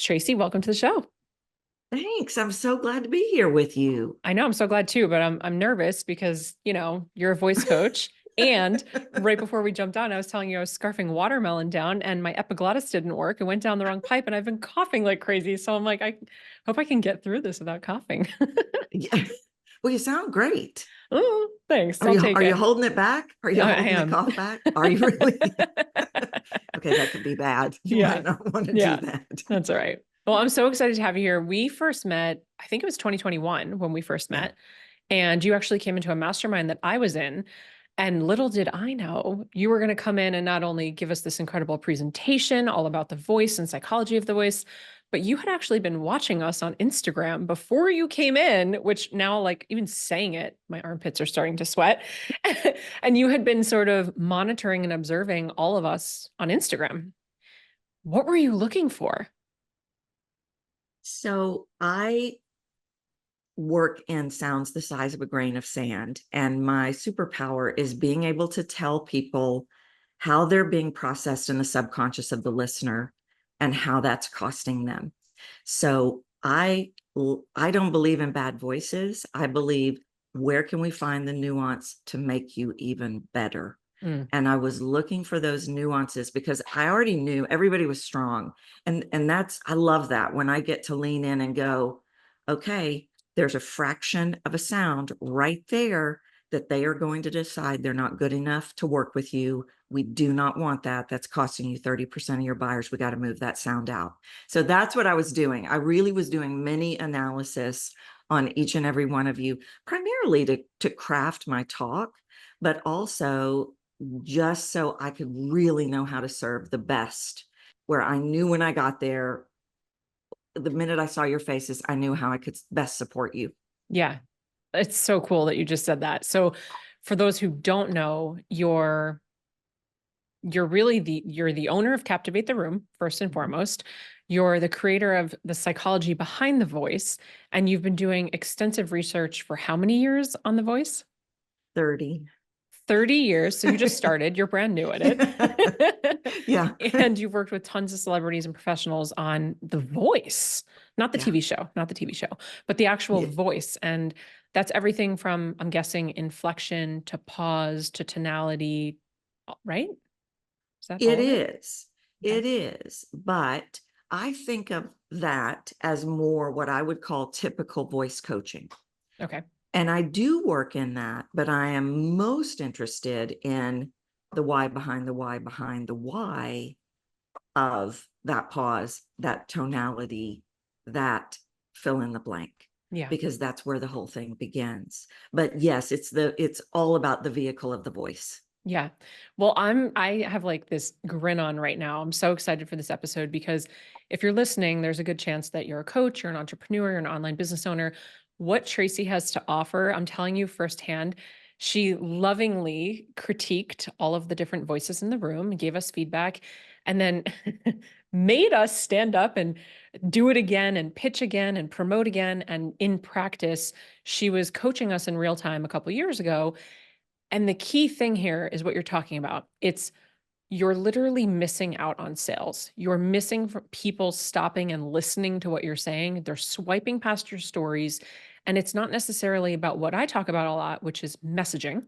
Tracy, welcome to the show. Thanks. I'm so glad to be here with you. I know I'm so glad too, but I'm nervous because, you're a voice coach. And right before we jumped on, I was telling you I was scarfing watermelon down and my epiglottis didn't work. It went down the wrong pipe and I've been coughing like crazy. So I'm like, I hope I can get through this without coughing. Yeah. Well, you sound great. Oh, thanks. Are I'll you take are you it. holding it back? Are you I holding the am. cough back? Are you really? Okay, that could be bad. You Yeah. might not want to do Yeah. that. That's all right. Well, I'm so excited to have you here. We first met, I think it was 2021 when we first Yeah. met. And you actually came into a mastermind that I was in. And little did I know you were going to come in and not only give us this incredible presentation all about the voice and psychology of the voice, but you had actually been watching us on Instagram before you came in, which now, like, even saying it, my armpits are starting to sweat. And you had been sort of monitoring and observing all of us on Instagram. What were you looking for? So I work in sounds the size of a grain of sand, and my superpower is being able to tell people how they're being processed in the subconscious of the listener and how that's costing them. So I don't believe in bad voices. I believe, where can we find the nuance to make you even better? Mm, And I was looking for those nuances because I already knew everybody was strong. And that's, I love that when I get to lean in and go, okay, there's a fraction of a sound right there that they are going to decide they're not good enough to work with you. We do not want that. That's costing you 30% of your buyers. We got to move that sound out. So that's what I was doing. I really was doing many analysis on each and every one of you, primarily to craft my talk, but also just so I could really know how to serve the best, where I knew when I got there, the minute I saw your faces, I knew how I could best support you. yeah. It's so cool that you just said that. So for those who don't know, you're the owner of Captivate the Room, first and foremost. You're the creator of the psychology behind the voice, and you've been doing extensive research for how many years on the voice? 30. 30 years. So you just started, you're brand new at it. Yeah. And you've worked with tons of celebrities and professionals on the voice, not the Yeah. TV show, not the TV show, but the actual Yeah. voice. And that's everything from, I'm guessing, inflection to pause to tonality, right? Is that It all of it? is. Okay. It is. But I think of that as more what I would call typical voice coaching. Okay. And I do work in that, but I am most interested in the why behind the why behind the why of that pause, that tonality, that fill in the blank, Yeah. because that's where the whole thing begins. But yes, it's all about the vehicle of the voice. Yeah. Well, I have like this grin on right now. I'm so excited for this episode because if you're listening, there's a good chance that you're a coach, you're an entrepreneur, you're an online business owner. What Tracy has to offer, I'm telling you firsthand, she lovingly critiqued all of the different voices in the room, gave us feedback, and then made us stand up and do it again and pitch again and promote again. And in practice, she was coaching us in real time a couple of years ago. And the key thing here is what you're talking about. You're literally missing out on sales. You're missing from people stopping and listening to what you're saying. They're swiping past your stories. And it's not necessarily about what I talk about a lot, which is messaging.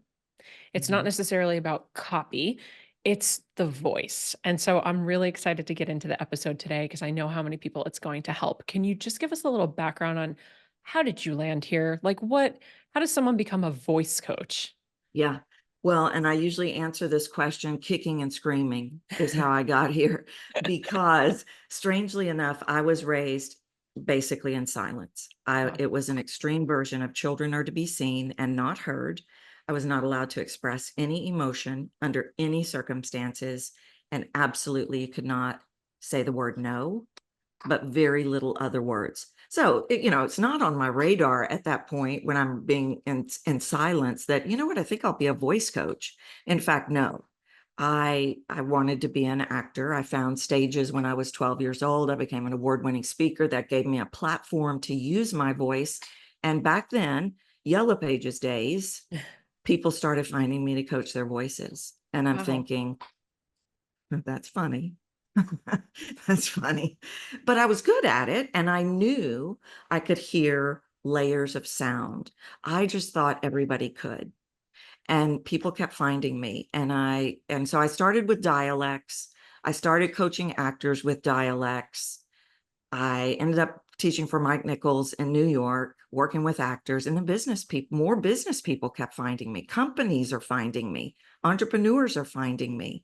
It's not Mhm. necessarily about copy. It's the voice. And so I'm really excited to get into the episode today because I know how many people it's going to help. Can you just give us a little background on how did you land here? How does someone become a voice coach? Yeah. Well, and I usually answer this question kicking and screaming is how I got here, because strangely enough, I was raised basically in silence. Wow. It was an extreme version of children are to be seen and not heard. I was not allowed to express any emotion under any circumstances, and absolutely you could not say the word no, but very little other words. So, it's not on my radar at that point when I'm being in silence that, you know what, I think I'll be a voice coach. In fact, no. I wanted to be an actor. I found stages when I was 12 years old. I became an award-winning speaker that gave me a platform to use my voice. And back then, Yellow Pages days, people started finding me to coach their voices. And I'm Wow. thinking, that's funny. That's funny. But I was good at it, and I knew I could hear layers of sound. I just thought everybody could. And people kept finding me. And so I started with dialects. I started coaching actors with dialects. I ended up teaching for Mike Nichols in New York, working with actors, and the business people, more business people kept finding me. Companies are finding me. Entrepreneurs are finding me.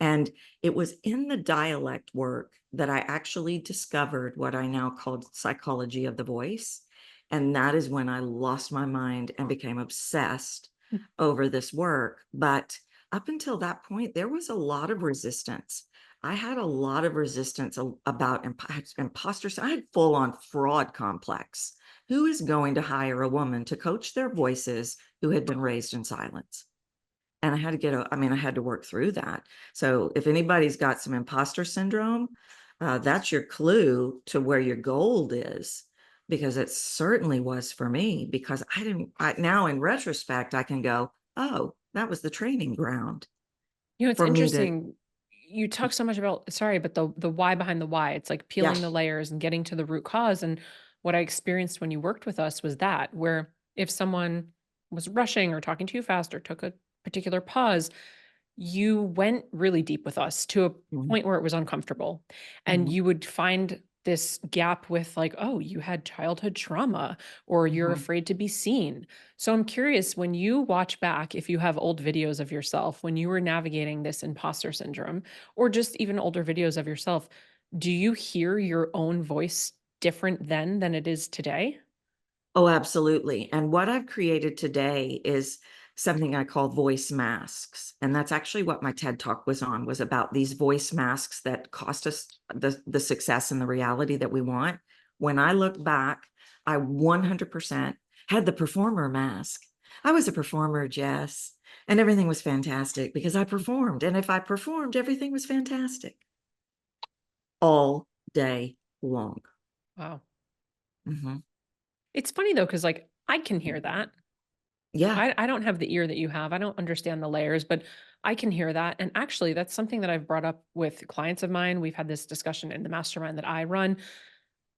And it was in the dialect work that I actually discovered what I now call psychology of the voice. And that is when I lost my mind and became obsessed over this work. But up until that point, there was a lot of resistance. I had a lot of resistance about imposters. I had full on fraud complex. Who is going to hire a woman to coach their voices who had been raised in silence? And I had to I had to work through that. So if anybody's got some imposter syndrome, that's your clue to where your gold is, because it certainly was for me, because now in retrospect, I can go, oh, that was the training ground It's for me to, interesting. You talk so much about, sorry, but the why behind the why. It's like yeah. peeling the layers and getting to the root cause. And what I experienced when you worked with us was that, where if someone was rushing or talking too fast or took a particular pause, you went really deep with us to a Mhm, point where it was uncomfortable. And mhm, you would find this gap with, like, oh, you had childhood trauma or you're mhm. afraid to be seen. So I'm curious, when you watch back, if you have old videos of yourself when you were navigating this imposter syndrome, or just even older videos of yourself, do you hear your own voice different then than it is today? Oh, absolutely. And what I've created today is something I call voice masks. And that's actually what my TED Talk was about these voice masks that cost us the success and the reality that we want. When I look back, I 100% had the performer mask. I was a performer, Jess, and everything was fantastic because I performed. And if I performed, everything was fantastic all day long. Wow. Mhm. It's funny though, because like I can hear that. Yeah. I don't have the ear that you have. I don't understand the layers, but I can hear that. And actually, that's something that I've brought up with clients of mine. We've had this discussion in the mastermind that I run.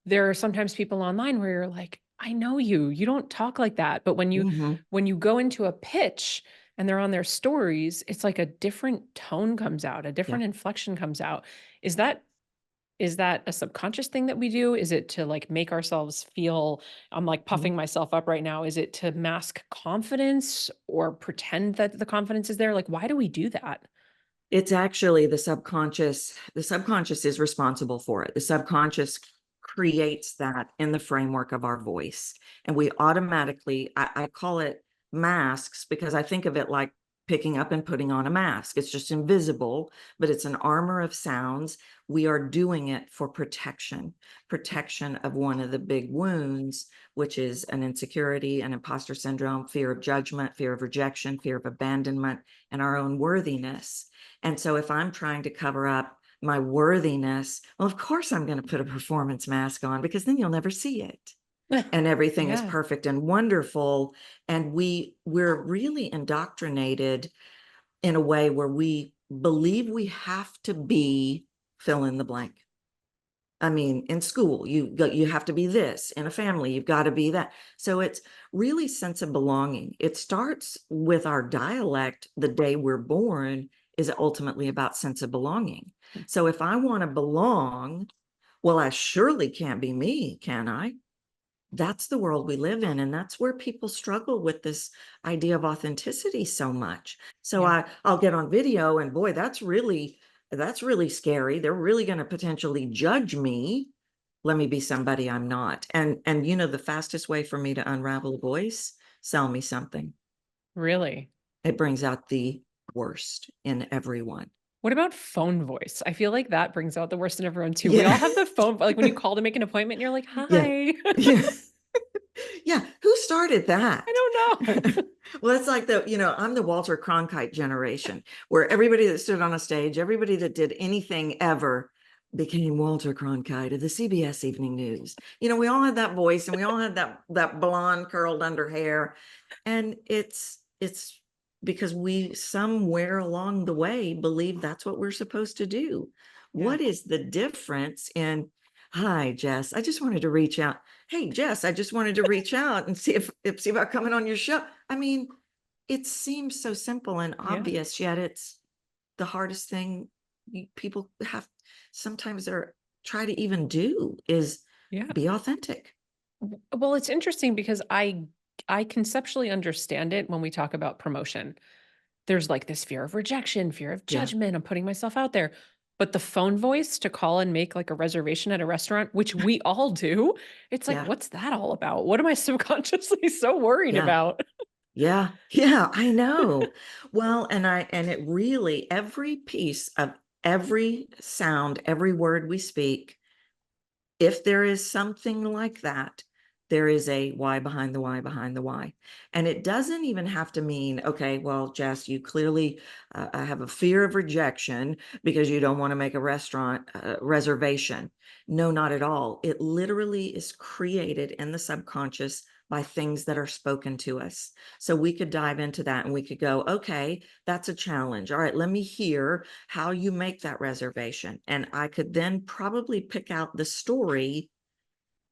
There are sometimes people online where you're like, I know you. You don't talk like that. But Mhm. when you go into a pitch and they're on their stories, it's like a different tone comes out, a Yeah. different inflection comes out. Is that is that a subconscious thing that we do? Is it to like make ourselves feel, I'm like Mhm. puffing myself up right now? Is it to mask confidence or pretend that the confidence is there? Like, why do we do that? It's actually the subconscious. The subconscious is responsible for it. The subconscious creates that in the framework of our voice. And we automatically, I call it masks because I think of it like picking up and putting on a mask. It's just invisible, but it's an armor of sounds. We are doing it for protection, protection of one of the big wounds, which is an insecurity, an imposter syndrome, fear of judgment, fear of rejection, fear of abandonment, and our own worthiness. And so if I'm trying to cover up my worthiness, well, of course I'm going to put a performance mask on because then you'll never see it. And everything is Yeah. perfect and wonderful. And we're really indoctrinated in a way where we believe we have to be fill in the blank. I mean, in school, you have to be this. In a family, you've got to be that. So it's really sense of belonging. It starts with our dialect. The day we're born is ultimately about sense of belonging. So if I want to belong, well, I surely can't be me, can I? That's the world we live in, and that's where people struggle with this idea of authenticity so much. So Yeah. I'll get on video, and boy, that's really scary. They're really going to potentially judge me. Let me be somebody I'm not. And the fastest way for me to unravel a voice, sell me something. Really? It brings out the worst in everyone. What about phone voice? I feel like that brings out the worst in everyone too. We all Yeah. have the phone, like when you call to make an appointment, you're like, Yeah. hi. Yeah. Yeah, who started I that? don't know. Well, it's like I'm the Walter Cronkite generation, where everybody that stood on a stage, everybody that did anything ever became Walter Cronkite of the CBS Evening News. We all had that voice and we all had that blonde curled under hair. And it's because we somewhere along the way believe that's what we're supposed to do. Yeah. What is the difference in, hi, Jess, I just wanted to reach out. Hey, Jess, I just wanted to reach out and see about coming on your show. I mean, it seems so simple and Yeah. obvious, yet it's the hardest thing people have sometimes they're try to even do is Yeah. be authentic. Well, it's interesting because I conceptually understand it when we talk about promotion. There's like this fear of rejection, fear of Yeah. judgment. I'm putting myself out there. But the phone voice to call and make like a reservation at a restaurant, which we all do, it's like, Yeah. what's that all about? What am I subconsciously so worried Yeah. about? Yeah. Yeah. I know. Well, and it really, every piece of every sound, every word we speak, if there is something like that, there is a why behind the why behind the why. And it doesn't even have to mean, okay, well, Jess, you clearly have a fear of rejection because you don't want to make a restaurant reservation. No, not at all. It literally is created in the subconscious by things that are spoken to us. So we could dive into that and we could go, okay, that's a challenge. All right, let me hear how you make that reservation. And I could then probably pick out the story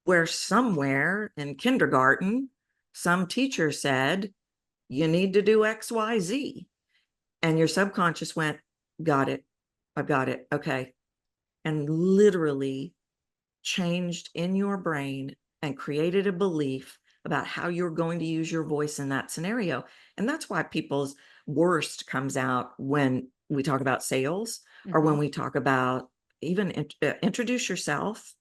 where somewhere in kindergarten, some teacher said, you need to do X, Y, Z. And your subconscious went, got it. I've got it. Okay. And literally changed in your brain and created a belief about how you're going to use your voice in that scenario. And that's why people's worst comes out when we talk about sales or Mhm. when we talk about even introduce yourself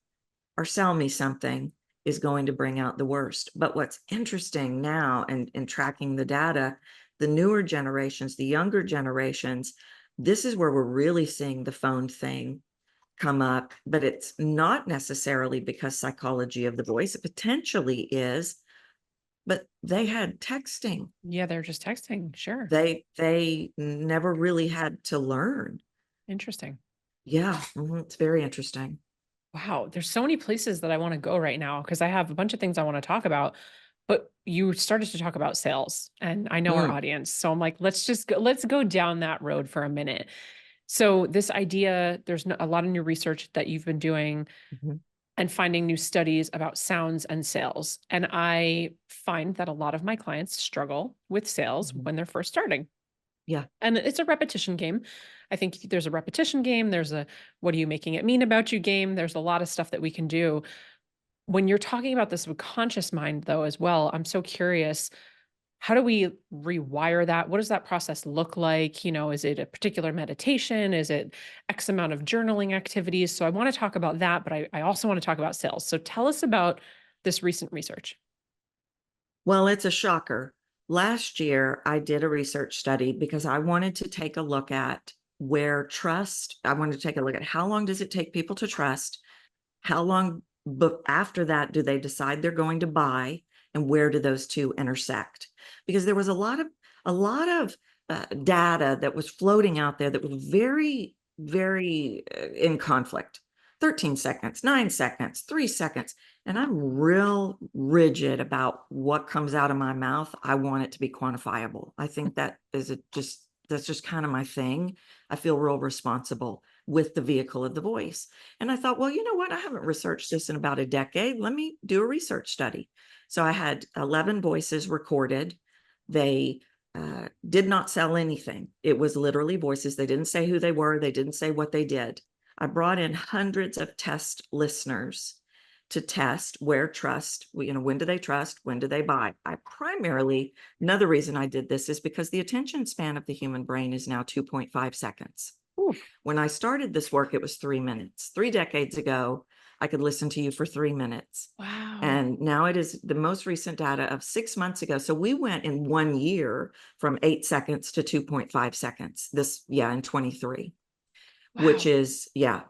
or sell me something is going to bring out the worst. But what's interesting now and in tracking the data, the newer generations, the younger generations, this is where we're really seeing the phone thing come up, but it's not necessarily because psychology of the voice. It potentially is, but they had texting. Yeah, they're just texting. Sure. They never really had to learn. Interesting. Yeah, it's very interesting. Wow, there's so many places that I want to go right now because I have a bunch of things I want to talk about. But you started to talk about sales, and I know our Mm, audience. So I'm like, let's go down that road for a minute. So this idea, there's a lot of new research that you've been doing mhm, and finding new studies about sounds and sales. And I find that a lot of my clients struggle with sales mhm. when they're first starting. Yeah. And it's a repetition game. I think there's a repetition game. There's a what are you making it mean about you game. There's a lot of stuff that we can do. When you're talking about the subconscious mind, though, as well, I'm so curious. How do we rewire that? What does that process look like? Is it a particular meditation? Is it X amount of journaling activities? So I want to talk about that, but I also want to talk about sales. So tell us about this recent research. Well, it's a shocker. Last year, I did a research study because I wanted to take a look at where trust, I wanted to take a look at how long does it take people to trust? How long after that do they decide they're going to buy? And where do those two intersect? Because there was a lot of data that was floating out there that was very, very in conflict. 13 seconds, 9 seconds, 3 seconds. And I'm real rigid about what comes out of my mouth. I want it to be quantifiable. I think that's just kind of my thing. I feel real responsible with the vehicle of the voice. And I thought, well, you know what? I haven't researched this in about a decade. Let me do a research study. So I had 11 voices recorded. They did not sell anything. It was literally voices. They didn't say who they were. They didn't say what they did. I brought in hundreds of test listeners to test where trust, when do they trust? When do they buy? Another reason I did this is because the attention span of the human brain is now 2.5 seconds. Oof. When I started this work, it was 3 minutes. 3 decades ago, I could listen to you for 3 minutes. Wow. And now it is the most recent data of 6 months ago. So we went in 1 year from 8 seconds to 2.5 seconds. In 23, which Wow. is, yeah.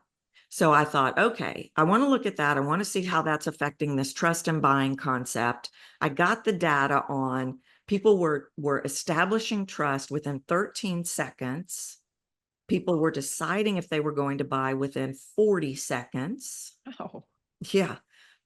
So I thought, okay, I want to look at that. I want to see how that's affecting this trust and buying concept. I got the data on people were establishing trust within 13 seconds. People were deciding if they were going to buy within 40 seconds. Wow. Yeah.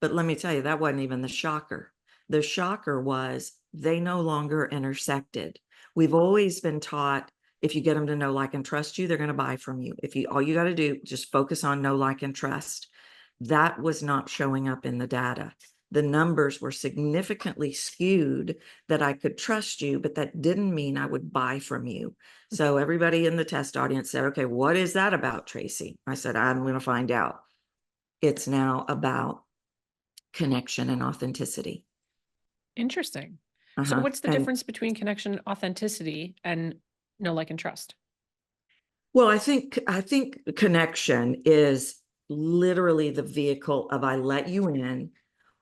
But let me tell you, that wasn't even the shocker. The shocker was they no longer intersected. We've always been taught If you get them to know, like, and trust you, they're going to buy from you. If you, all you got to do, just focus on know, like, and trust. That was not showing up in the data. The numbers were significantly skewed that I could trust you, but that didn't mean I would buy from you. So everybody in the test audience said, okay, what is that about, Tracy? I said, I'm going to find out. It's now about connection and authenticity. Interesting. So what's the And difference between connection and authenticity and know, like, and trust? well, I think connection is literally the vehicle of I let you in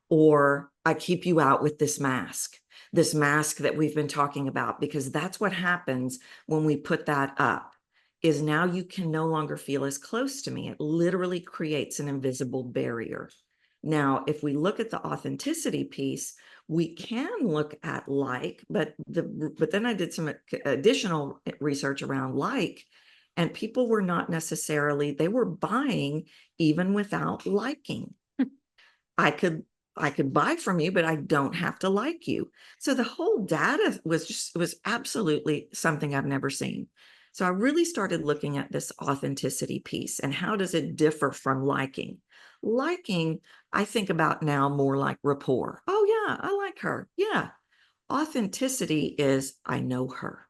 or I keep you out with this mask that we've been talking about, because that's what happens when we put that up, is now you can no longer feel as close to me. It literally creates an invisible barrier. Now, if we look at the authenticity piece, we can look at like, but then I did some additional research around like, and people were not necessarily, they were buying even without liking. I could buy from you, but I don't have to like you. So the whole data was absolutely something I've never seen. So I really started looking at this authenticity piece and how does it differ from liking? Liking, I think about now more like rapport. Oh yeah, I like her. Yeah. Authenticity is I know her.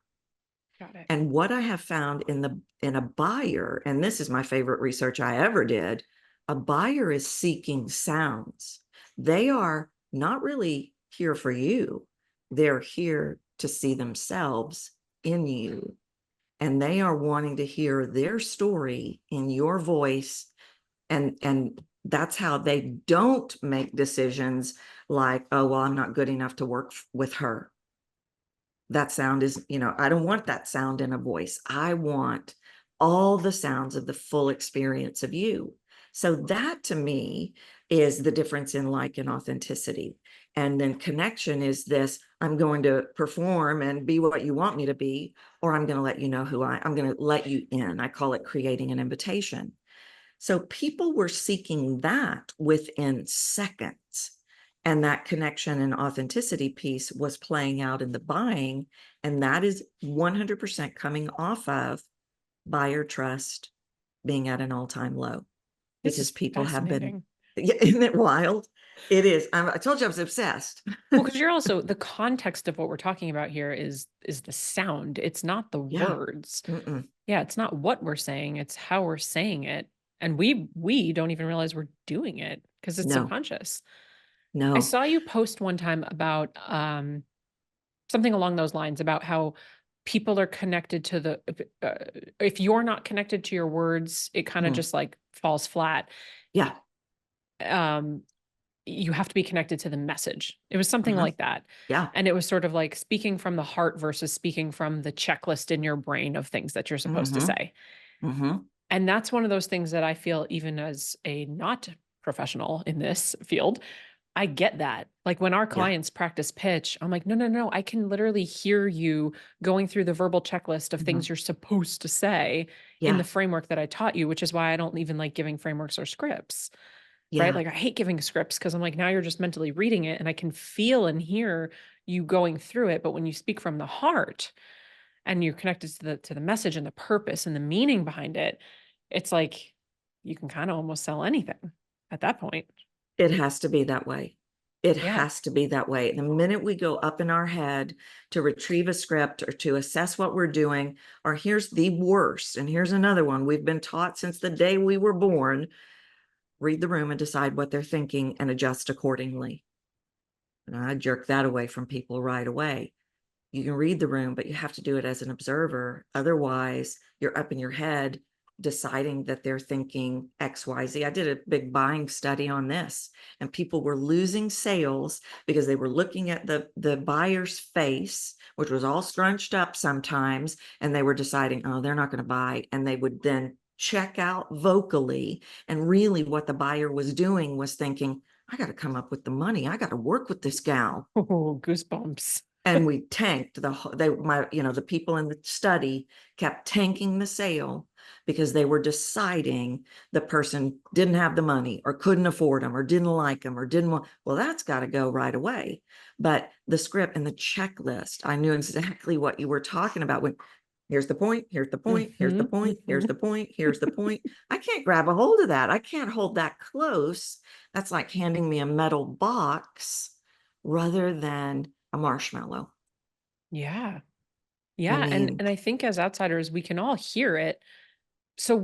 Got it. And what I have found in a buyer, and this is my favorite research I ever did, a buyer is seeking sounds. They are not really here for you. They're here to see themselves in you. And they are wanting to hear their story in your voice. And that's how they don't make decisions like, oh, well, I'm not good enough to work with her. That sound is, I don't want that sound in a voice. I want all the sounds of the full experience of you. So that to me is the difference in like and authenticity. And then connection is this, I'm going to perform and be what you want me to be, or I'm going to let you know I'm going to let you in. I call it creating an invitation. So people were seeking that within seconds. And that connection and authenticity piece was playing out in the buying. And that is 100% coming off of buyer trust being at an all-time low, This because is people have been, fascinating. yeah, isn't it wild? It is. I told you I was obsessed. Well, because you're also, the context of what we're talking about here is the sound. It's not the Yeah. words. Mm-mm. Yeah, it's not what we're saying, it's how we're saying it. And we don't even realize we're doing it because it's No, subconscious. I no. saw you post one time about something along those lines about how people are connected to the if you're not connected to your words, it kind of Mm. just like falls flat. Yeah. Um you have to be connected to the message. It was something Mhm. like that. Yeah. And it was sort of like speaking from the heart versus speaking from the checklist in your brain of things that you're supposed to Mm-hmm. say. Mm-hmm. And that's one of those things that I feel, even as a not professional in this field, I get that. Like when our Yeah. clients practice pitch, I'm like, no, no, no, I can literally hear you going through the verbal checklist of Mm-hmm. things you're supposed to say in the Yeah. framework that I taught you, which is why I don't even like giving frameworks or scripts, right? Yeah. Like I hate giving scripts because I'm like, now you're just mentally reading it and I can feel and hear you going through it. But when you speak from the heart and you're connected to the message and the purpose and the meaning behind it, it's like you can kind of almost sell anything at that point. It has to be that way. It Yeah. has to be that way. The minute we go up in our head to retrieve a script or to assess what we're doing, or here's the worst, and here's another one we've been taught since the day we were born, read the room and decide what they're thinking and adjust accordingly. And I jerk that away from people right away. You can read the room, but you have to do it as an observer. Otherwise, you're up in your head deciding that they're thinking XYZ. I did a big buying study on this, and people were losing sales because they were looking at the buyer's face, which was all scrunched up sometimes, and they were deciding, oh, they're not going to buy. And they would then check out vocally. And really, what the buyer was doing was thinking, I got to come up with the money. I got to work with this gal. Oh, goosebumps. And we tanked the people in the study kept tanking the sale because they were deciding the person didn't have the money or couldn't afford them or didn't like them or didn't want. Well, that's got to go right away. But the script and the checklist, I knew exactly what you were talking about when Here's the point, here's the point, here's the Mhm, point, here's mhm. the point, here's the point. I can't grab a hold of that. I can't hold that close. That's like handing me a metal box rather than a marshmallow. Yeah. I Yeah, mean, and I think as outsiders, we can all hear it. So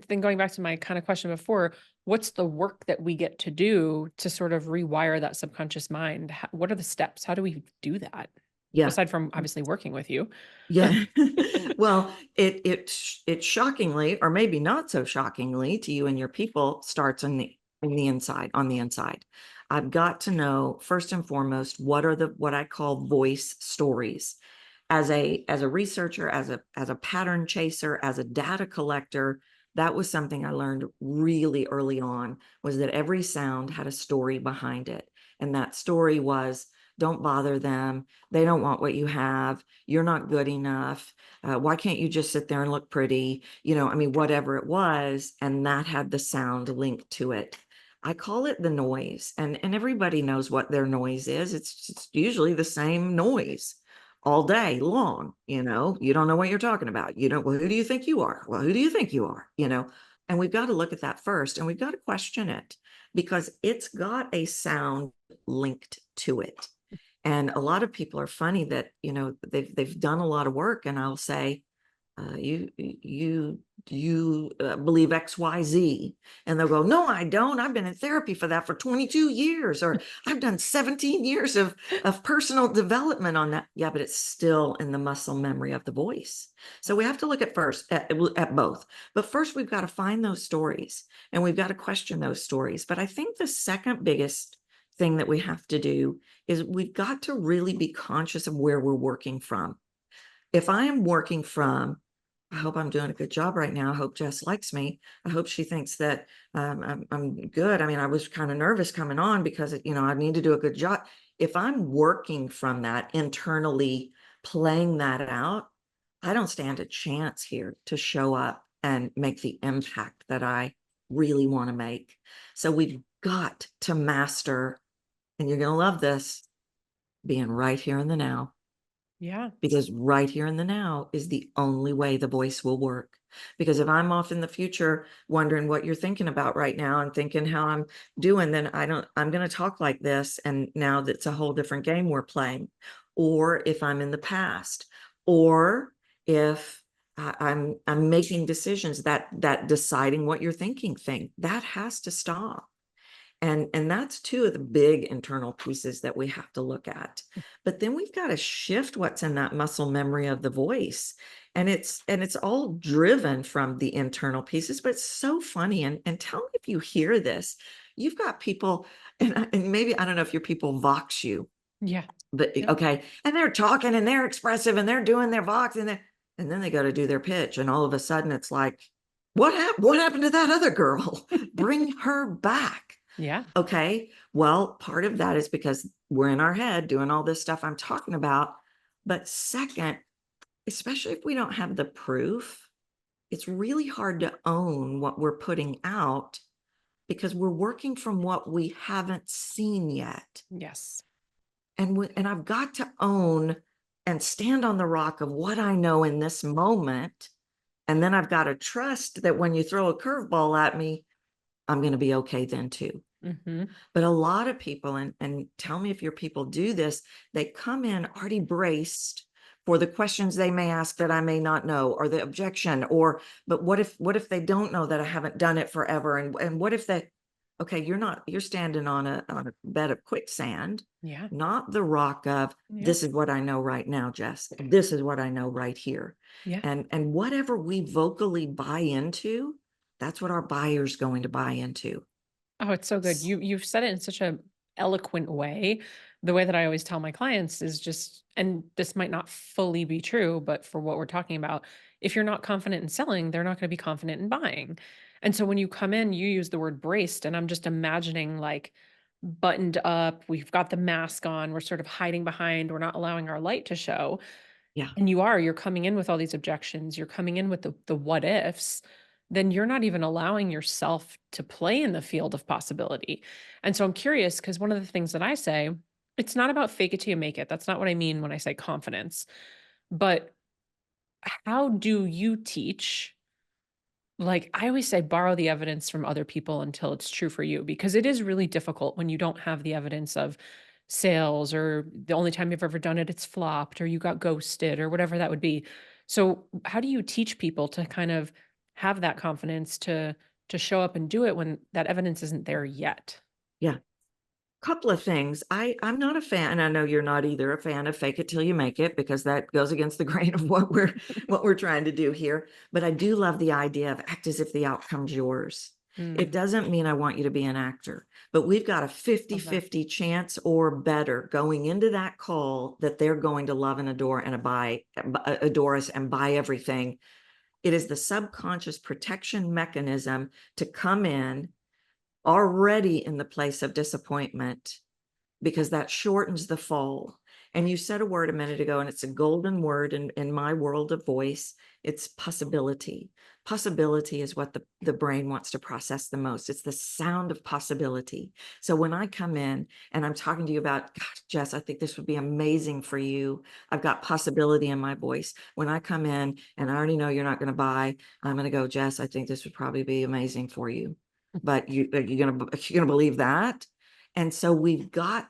then going back to my kind of question before, what's the work that we get to do to sort of rewire that subconscious mind? What are the steps? How do we do that? yeah. Aside from obviously working with you. Yeah. Well, it shockingly, or maybe not so shockingly to you and your people, starts in the inside, on the inside. I've got to know first and foremost what are the what I call voice stories. As a researcher, as a pattern chaser, as a data collector, that was something I learned really early on, was that every sound had a story behind it. And that story was, don't bother them. They don't want what you have. You're not good enough. Why can't you just sit there and look pretty? I mean, whatever it was. And that had the sound linked to it. I call it the noise. And everybody knows what their noise is. It's usually the same noise all day long. You don't know what you're talking about. Well, who do you think you are? Well, who do you think you are? And we've got to look at that first, and we've got to question it, because it's got a sound linked to it. And a lot of people are funny that, they've done a lot of work, and I'll say, you believe XYZ, and they'll go, no, I don't. I've been in therapy for that for 22 years, or I've done 17 years of personal development on that. Yeah, but it's still in the muscle memory of the voice. So we have to look at both. But first, we've got to find those stories, and we've got to question those stories. But I think the second biggest thing that we have to do is we've got to really be conscious of where we're working from. If I am working from, I hope I'm doing a good job right now. I hope Jess likes me. I hope she thinks that I'm good. I mean, I was kind of nervous coming on because, I need to do a good job. If I'm working from that internally, playing that out, I don't stand a chance here to show up and make the impact that I really want to make. So we've got to master, and you're going to love this, being right here in the now, Yeah. because right here in the now is the only way the voice will work. Because if I'm off in the future wondering what you're thinking about right now and thinking how I'm doing, then I'm going to talk like this. And now that's a whole different game we're playing. Or if I'm in the past, or if I'm making decisions, that deciding what you're thinking thing, that has to stop. And that's two of the big internal pieces that we have to look at. But then we've got to shift what's in that muscle memory of the voice. And it's all driven from the internal pieces, but it's so funny. And tell me if you hear this. You've got people, and maybe I don't know if your people vox you, Yeah. but Yep. okay. And they're talking and they're expressive and they're doing their vox, and then they go to do their pitch. And all of a sudden it's like, what happened to that other girl? Bring her back. Yeah. Okay, well, part of that is because we're in our head doing all this stuff I'm talking about. But second, especially if we don't have the proof, it's really hard to own what we're putting out, because we're working from what we haven't seen yet. Yes. And I've got to own and stand on the rock of what I know in this moment. And then I've got to trust that when you throw a curveball at me, I'm going to be okay then too. Hmm. But a lot of people, and tell me if your people do this, they come in already braced for the questions they may ask that I may not know, or the objection, but what if they don't know that I haven't done it forever? And what if okay, you're standing on a bed of quicksand, Yeah. not the rock of, Yeah. this is what I know right now, Jess. This is what I know right here. Yeah. And whatever we vocally buy into, that's what our buyer's going to buy into. Oh, it's so good. You've said it in such a eloquent way. The way that I always tell my clients is just, and this might not fully be true, but for what we're talking about, if you're not confident in selling, they're not going to be confident in buying. And so when you come in, you use the word braced, and I'm just imagining like buttoned up, we've got the mask on, we're sort of hiding behind, we're not allowing our light to show. Yeah. And you're coming in with all these objections, you're coming in with the what ifs, then you're not even allowing yourself to play in the field of possibility. And so I'm curious, because one of the things that I say, it's not about fake it till you make it. That's not what I mean when I say confidence. But how do you teach? Like, I always say borrow the evidence from other people until it's true for you, because it is really difficult when you don't have the evidence of sales, or the only time you've ever done it, it's flopped, or you got ghosted, or whatever that would be. So, how do you teach people to kind of have that confidence to show up and do it when that evidence isn't there yet? Yeah. Couple of things. I'm not a fan, and I know you're not either, a fan of fake it till you make it, because that goes against the grain of what we're trying to do here. But I do love the idea of act as if the outcome's yours. It Mm, doesn't mean I want you to be an actor, but we've got a 50 love that. 50 chance or better going into that call that they're going to love and adore and adore us and buy everything. It is the subconscious protection mechanism to come in already in the place of disappointment, because that shortens the fall. And you said a word a minute ago, and it's a golden word in my world of voice. It's possibility. Possibility is what the brain wants to process the most. It's the sound of possibility. So when I come in and I'm talking to you about, gosh, Jess, I think this would be amazing for you. I've got possibility in my voice. When I come in and I already know you're not going to buy, I'm going to go, Jess, I think this would probably be amazing for you. But you're gonna believe that? And so we've got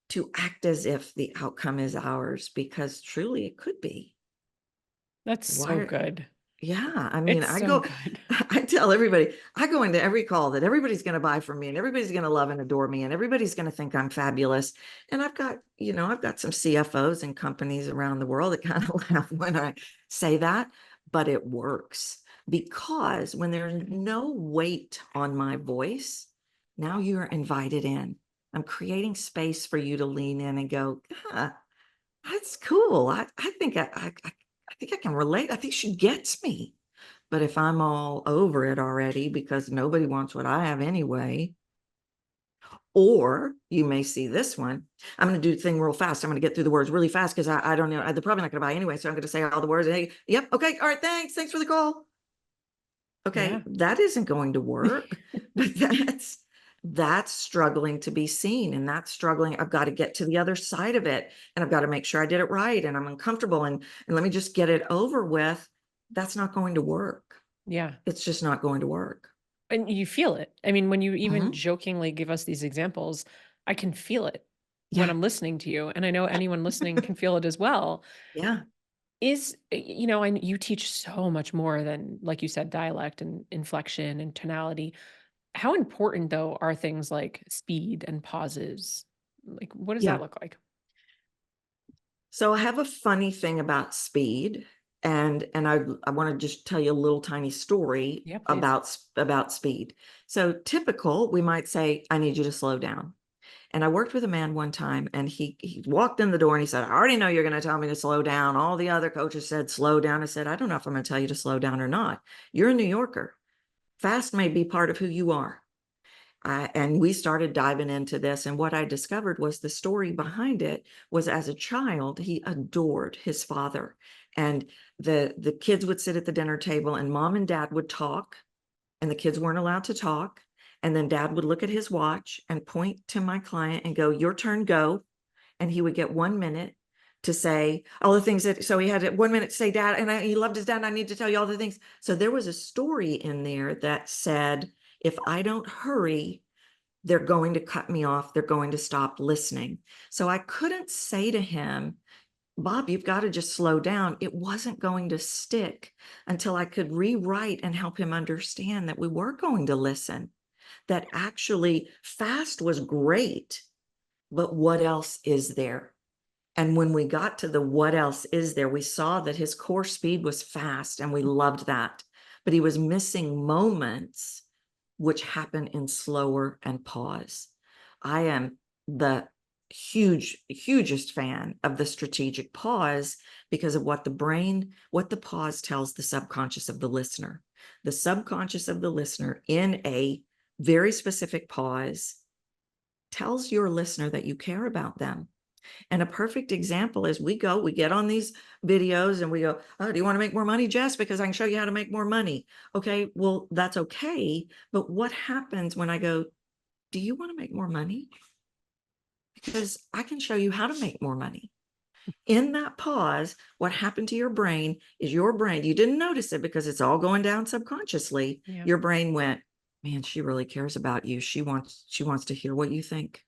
to act as if the outcome is ours, because truly it could be. That's so Why? good. Yeah, I mean, It's so good. I tell everybody, I go into every call that everybody's going to buy from me, and everybody's going to love and adore me, and everybody's going to think I'm fabulous. And I've got some CFOs and companies around the world that kind of laugh when I say that, but it works, because when there's no weight on my voice, now you're invited in. I'm creating space for you to lean in and go, ah, that's cool. I think I think I can relate. I think she gets me. But if I'm all over it already because nobody wants what I have anyway, or you may see this one, I'm going to do the thing real fast. I'm going to get through the words really fast because I don't know. They're probably not going to buy anyway. So I'm going to say all the words. Hey, yep. Okay. All right. Thanks. Thanks for the call. Yeah. Okay. That isn't going to work, but that's struggling to be seen, and that's struggling. I've got to get to the other side of it, and I've got to make sure I did it right, and I'm uncomfortable, and let me just get it over with. That's not going to work. Yeah. It's just not going to work. And you feel it. I mean, when you even Mhm. jokingly give us these examples, I can feel it when Yeah. I'm listening to you. And I know anyone listening can feel it as well. Yeah. And you teach so much more than, like you said, dialect and inflection and tonality. How important, though, are things like speed and pauses? Like, what does that Yeah. look like? So I have a funny thing about speed, and I want to just tell you a little tiny story Yeah, please. about speed. So typical, we might say, I need you to slow down. And I worked with a man one time, and he walked in the door and he said, I already know you're going to tell me to slow down. All the other coaches said slow down. I said, I don't know if I'm going to tell you to slow down or not. You're a New Yorker. Fast may be part of who you are. And we started diving into this. And what I discovered was the story behind it was, as a child, he adored his father. And the kids would sit at the dinner table, and mom and dad would talk, and the kids weren't allowed to talk. And then dad would look at his watch and point to my client and go, your turn, go. And he would get 1 minute to say all the things so he had 1 minute to say, dad, and he loved his dad. And I need to tell you all the things. So there was a story in there that said, if I don't hurry, they're going to cut me off. They're going to stop listening. So I couldn't say to him, Bob, you've got to just slow down. It wasn't going to stick until I could rewrite and help him understand that we were going to listen, that actually fast was great, but what else is there? And when we got to the what else is there, we saw that his core speed was fast, and we loved that. But he was missing moments which happen in slower and pause. I am the hugest fan of the strategic pause, because of what the pause tells the subconscious of the listener. The subconscious of the listener, in a very specific pause, tells your listener that you care about them. And a perfect example is, we get on these videos and we go, oh, do you want to make more money, Jess? Because I can show you how to make more money. Okay, well, that's okay. But what happens when I go, do you want to make more money? Because I can show you how to make more money. In that pause, what happened to your brain is you didn't notice it because it's all going down subconsciously. Yeah. Your brain went, man, she really cares about you. She wants to hear what you think.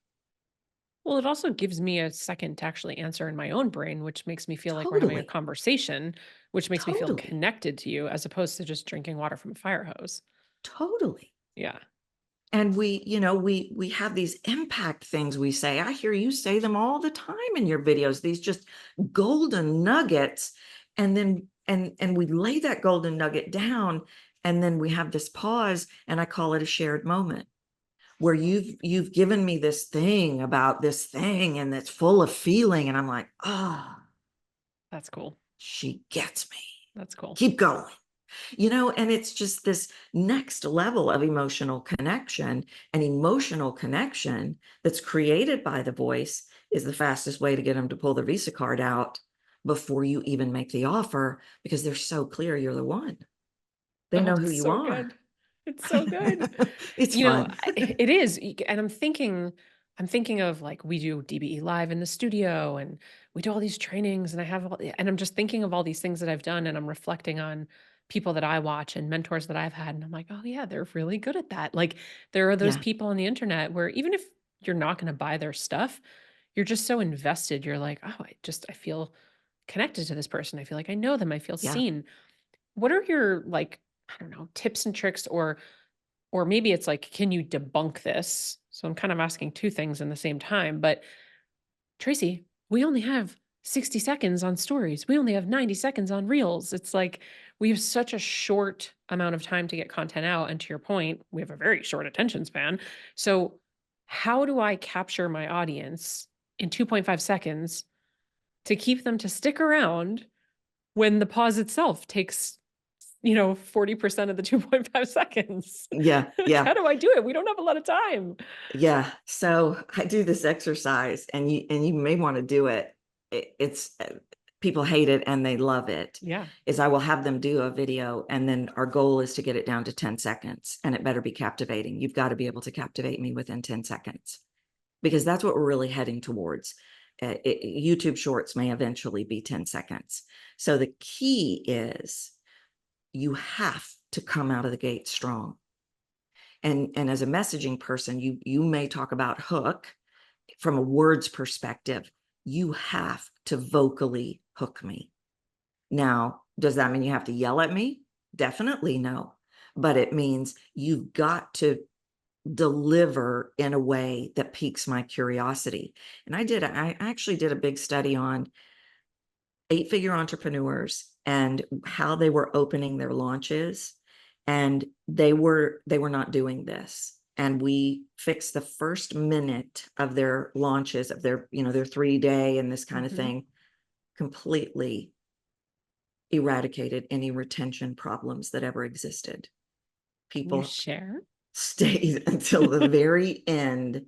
Well, it also gives me a second to actually answer in my own brain, which makes me feel like we're having a Totally. conversation, which makes me feel Totally. connected to you as opposed to just drinking water from a fire hose. Totally. Yeah. And we have these impact things we say. I hear you say them all the time in your videos, these just golden nuggets. And then we lay that golden nugget down, and then we have this pause, and I call it a shared moment where you've given me this thing about this thing, and it's full of feeling, and I'm like, ah, That's cool. she gets me. That's cool. Keep going. And it's just this next level of emotional connection, and emotional connection that's created by the voice is the fastest way to get them to pull their Visa card out before you even make the offer, because they're so clear you're the one. They Oh, know who it's you so are. good. It's so good. It's fun. It is. And I'm thinking of like we do DBE live in the studio and we do all these trainings and and I'm just thinking of all these things that I've done and I'm reflecting on people that I watch and mentors that I've had. And I'm like, oh yeah, they're really good at that. Like there are those Yeah. people on the internet where even if you're not going to buy their stuff, you're just so invested. You're like, oh, I feel connected to this person. I feel like I know them. I feel Yeah. seen. What are your like, I don't know, tips and tricks or maybe it's like, can you debunk this? So I'm kind of asking two things in the same time, but Tracy, we only have 60 seconds on stories. We only have 90 seconds on reels. It's like we have such a short amount of time to get content out. And to your point, we have a very short attention span. So, how do I capture my audience in 2.5 seconds to keep them to stick around when the pause itself takes 40% of the 2.5 seconds? Yeah. Like, Yeah. how do I do it? We don't have a lot of time. Yeah. So I do this exercise, and you may want to do it. It's people hate it and they love it. Yeah. Is I will have them do a video, and then our goal is to get it down to 10 seconds, and it better be captivating. You've got to be able to captivate me within 10 seconds, because that's what we're really heading towards. YouTube Shorts may eventually be 10 seconds. So the key is you have to come out of the gate strong. And as a messaging person, you may talk about hook from a words perspective. You have to vocally hook me. Now, does that mean you have to yell at me? Definitely no. But it means you've got to deliver in a way that piques my curiosity. And I actually did a big study on 8-figure entrepreneurs and how they were opening their launches, and they were not doing this. And we fixed the first minute of their launches, of their 3-day and this kind of Mhm. thing, completely eradicated any retention problems that ever existed. Can you People share? stayed until the very end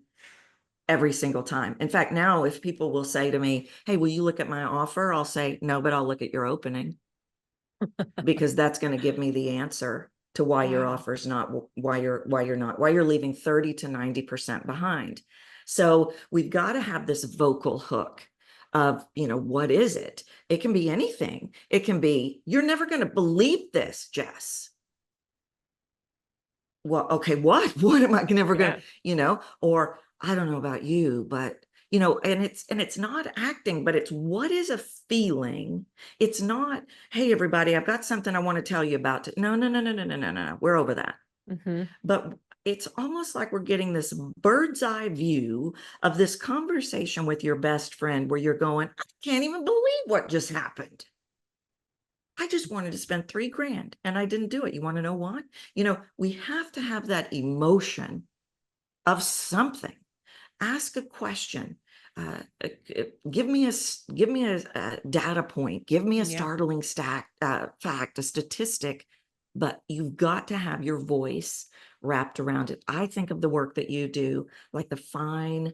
every single time. In fact, now if people will say to me, hey, will you look at my offer? I'll say, no, but I'll look at your opening, because that's going to give me the answer to why your Wow. offer's not, why you're leaving 30 to 90% behind. So we've got to have this vocal hook of, what is it? It can be anything. It can be, you're never going to believe this, Jess. Well, okay, what? What am I never gonna, Yeah. or I don't know about you, but and it's not acting, but it's what is a feeling. It's not, hey, everybody, I've got something I want to tell you about. No, no, no, no, no, no, no, no. We're over that. Mhm. But it's almost like we're getting this bird's eye view of this conversation with your best friend where you're going, I can't even believe what just happened. I just wanted to spend $3,000 and I didn't do it. You want to know why? We have to have that emotion of something. Ask a question. Give me a data point. Give me a Yeah. startling fact, a statistic. But you've got to have your voice wrapped around it. I think of the work that you do like the fine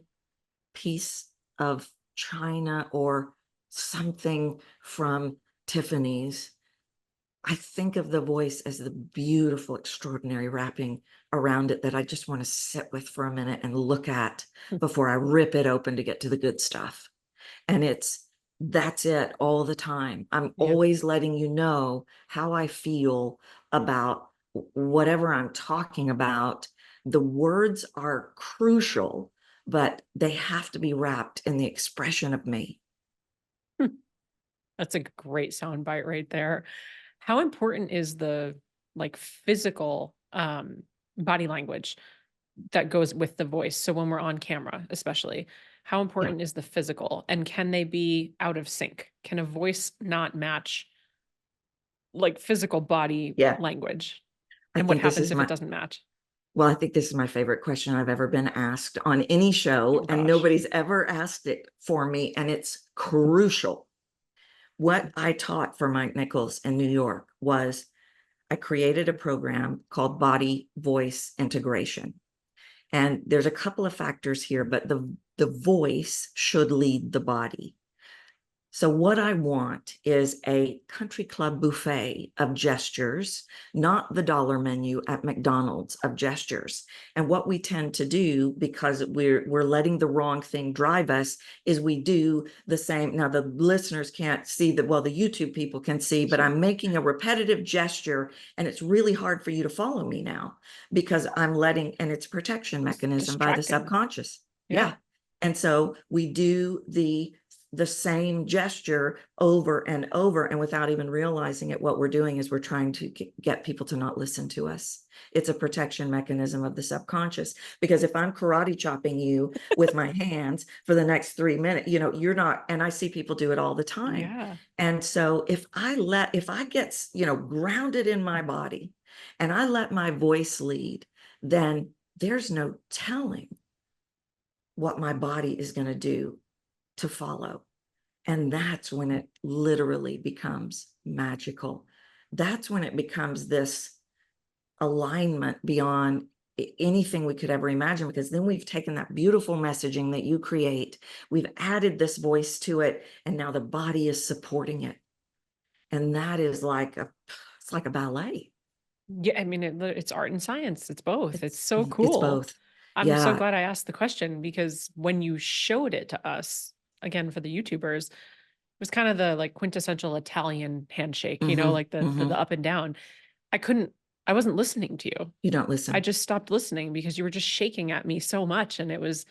piece of china or something from Tiffany's. I think of the voice as the beautiful, extraordinary wrapping around it that I just want to sit with for a minute and look at before I rip it open to get to the good stuff. And it's that's it all the time. I'm Yeah. always letting you know how I feel about whatever I'm talking about. The words are crucial, but they have to be wrapped in the expression of me. Hmm. That's a great soundbite right there. How important is the like physical body language that goes with the voice? So when we're on camera, especially, how Yeah. important is the physical and can they be out of sync? Can a voice not match like physical body Yeah. language? I And what think this happens is if it my, doesn't match? well, I think this is my favorite question I've ever been asked on any show, Oh and gosh. nobody's ever asked it for me, and it's crucial. What I taught for Mike Nichols in New York was I created a program called Body Voice Integration. And there's a couple of factors here, but the voice should lead the body. So what I want is a country club buffet of gestures, not the dollar menu at McDonald's of gestures. And what we tend to do, because we're letting the wrong thing drive us, is we do the same. Now the listeners can't see that, well, the YouTube people can see, but Sure. I'm making a repetitive gesture and it's really hard for you to follow me now because I'm letting, and it's a protection It's mechanism by the distracting. subconscious. Yeah. Yeah. And so we do the same gesture over and over, and without even realizing it, what we're doing is we're trying to get people to not listen to us. It's a protection mechanism of the subconscious, because if I'm karate chopping you with my hands for the next 3 minutes, you're not, and I see people do it all the time. Yeah. And so if I get grounded in my body and I let my voice lead, then there's no telling what my body is going to do to follow. And that's when it literally becomes magical. That's when it becomes this alignment beyond anything we could ever imagine, because then we've taken that beautiful messaging that you create, we've added this voice to it, and now the body is supporting it. And that is it's like a ballet. Yeah, I mean, it's art and science. It's both. It's so It's cool. both. I'm so Yeah. glad I asked the question because when you showed it to us, again, for the YouTubers, it was kind of the like quintessential Italian handshake, Mm-hmm. like the Mm-hmm. up and down. I couldn't, I wasn't listening to you. You don't I listen. just stopped listening because you were just shaking at me so much and it was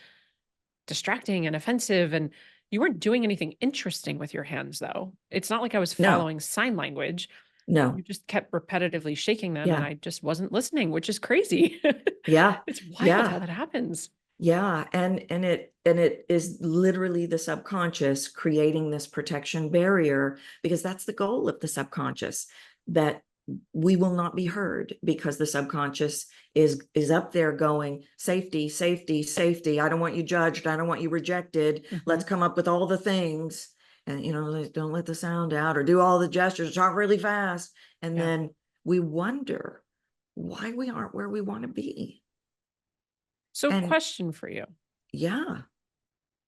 distracting and offensive. And you weren't doing anything interesting with your hands, though. It's not like I was No. following sign language. You No. just kept repetitively shaking them and Yeah. I just wasn't listening, which is crazy. Yeah. It's wild how Yeah. that happens. Yeah, and it is literally the subconscious creating this protection barrier, because that's the goal of the subconscious, that we will not be heard, because the subconscious is up there going, safety, safety, safety. I don't want you judged. I don't want you rejected. Let's Mhm. come up with all the things. And don't let the sound out or do all the gestures, talk really fast. And Yeah. then we wonder why we aren't where we want to be. So, And question for you. yeah.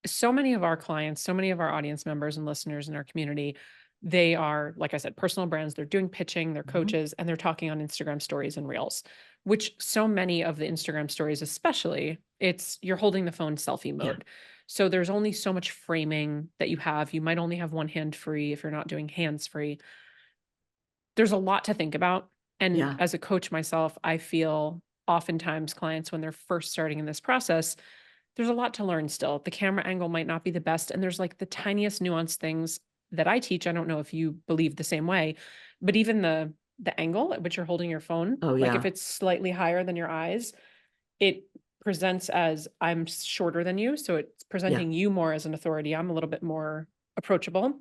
So many of our clients, so many of our audience members and listeners in our community, they are, like I said, personal brands. They're doing pitching, they're Mhm. coaches, and they're talking on Instagram stories and reels, which so many of the Instagram stories, especially, it's you're holding the phone selfie Yeah. mode. So there's only so much framing that you have. You might only have one hand free if you're not doing hands free. There's a lot to think about. And Yeah. as a coach myself, I feel oftentimes clients, when they're first starting in this process, there's a lot to learn still. The camera angle might not be the best. And there's like the tiniest nuanced things that I teach. I don't know if you believe the same way, but even the angle at which you're holding your phone, Oh, like if yeah. it's slightly higher than your eyes, it presents as I'm shorter than you. So it's Yeah. presenting you more as an authority. I'm a little bit more approachable.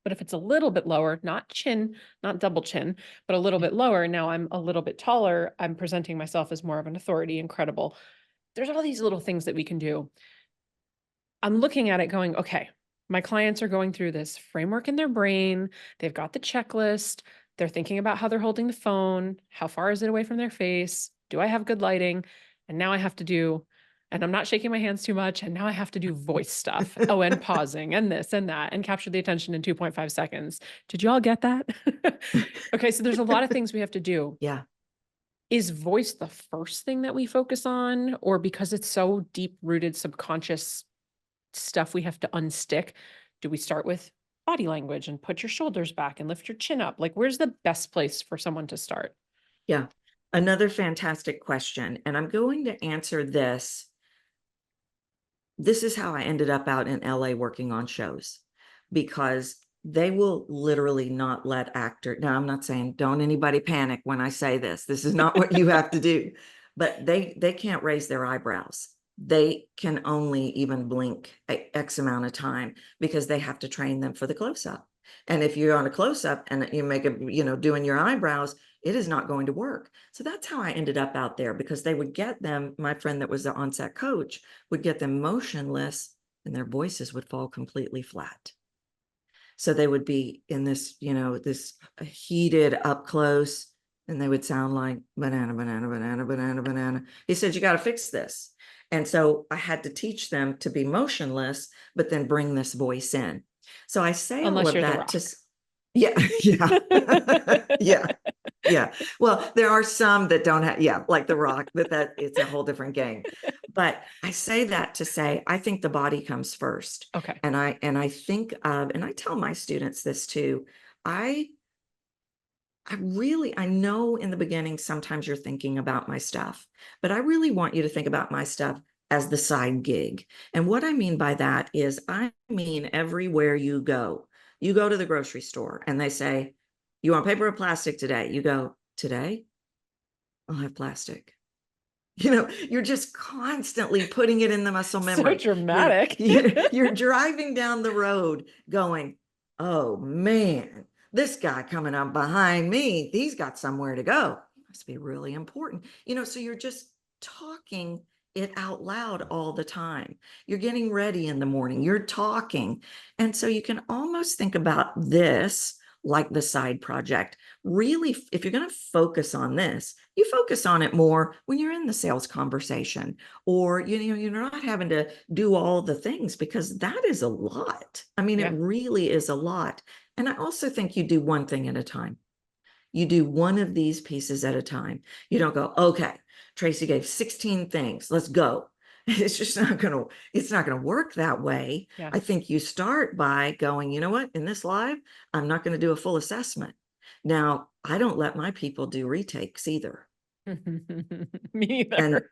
But if it's a little bit lower, not chin, not double chin, but a little Yeah. bit lower, now I'm a little bit taller. I'm presenting myself as more of an authority, incredible. There's all these little things that we can do. I'm looking at it going, okay, my clients are going through this framework in their brain. They've got the checklist. They're thinking about how they're holding the phone. How far is it away from their face? Do I have good lighting? And now I have to do, and I'm not shaking my hands too much. And now I have to do voice stuff. Oh, and pausing and this and that and capture the attention in 2.5 seconds. Did you all get that? Okay, so there's a lot of things we have to do. Yeah. Is voice the first thing that we focus on? Or because it's so deep rooted subconscious stuff we have to unstick, do we start with body language and put your shoulders back and lift your chin up? Like, where's the best place for someone to start? Yeah. Another fantastic question. And I'm going to answer this. This is how I ended up out in LA working on shows, because they will literally not let actor. Now, I'm not saying don't anybody panic when I say this. This is not what you have to do, but they can't raise their eyebrows. They can only even blink X amount of time because they have to train them for the close up. And if you're on a close up and you make a, doing your eyebrows, it is not going to work. So that's how I ended up out there, because they would get them. My friend that was the on-set coach would get them motionless and their voices would fall completely flat. So they would be in this, this heated up close, and they would sound like banana, banana, banana, banana, banana. He said, you got to fix this. And so I had to teach them to be motionless, but then bring this voice in. So I say all Unless of you're The that Rock. to, yeah, yeah, yeah. Yeah. Well, there are some that don't have, yeah, like The Rock, but that it's a whole different game. But I say that to say, I think the body comes first. Okay. And I think of, and I tell my students this too. I I know in the beginning, sometimes you're thinking about my stuff, but I really want you to think about my stuff as the side gig. And what I mean by that is, I mean, everywhere you go to the grocery store and they say, you want paper or plastic today? You go, today? I'll have plastic. You're just constantly putting it in the muscle So memory. dramatic. You're driving down the road going, oh man, this guy coming up behind me, he's got somewhere to go. He must be really important. So you're just talking it out loud all the time. You're getting ready in the morning, you're talking. And so you can almost think about this like the side project. Really, if you're going to focus on this, you focus on it more when you're in the sales conversation, or you're not having to do all the things, because that is a lot. I mean, Yeah. it really is a lot. And I also think you do one thing at a time. You do one of these pieces at a time. You don't go, okay, Tracy gave 16 things, let's go. It's not going to work that way. Yeah. I think you start by going, you know what, in this live, I'm not going to do a full assessment. Now, I don't let my people do retakes either. Me And either.